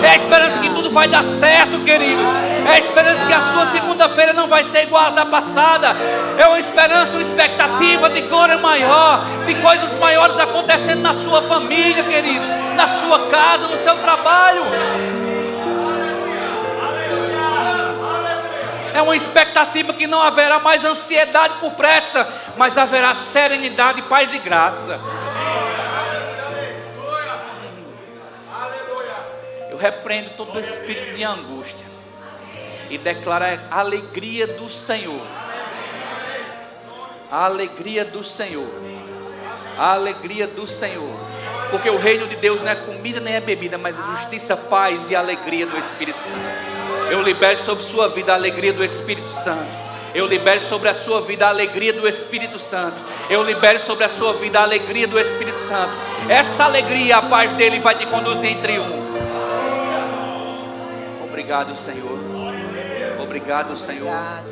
É a esperança que tudo vai dar certo, queridos. É a esperança que a sua segunda-feira não vai ser igual à da passada. É uma esperança, uma expectativa de glória maior, de coisas maiores acontecendo na sua família, queridos, na sua casa, no seu trabalho. É uma expectativa que não haverá mais ansiedade por pressa, mas haverá serenidade, paz e graça. Eu repreendo todo espírito de angústia e declaro a alegria do Senhor. A alegria do Senhor. A alegria do Senhor. Porque o reino de Deus não é comida nem é bebida, mas é justiça, paz e alegria do Espírito Santo. Eu libero sobre sua vida a alegria do Espírito Santo. Eu libero sobre a sua vida a alegria do Espírito Santo. Eu libero sobre a sua vida a alegria do Espírito Santo. Essa alegria, a paz dele vai te conduzir em triunfo. Obrigado, Senhor. Obrigado, Senhor.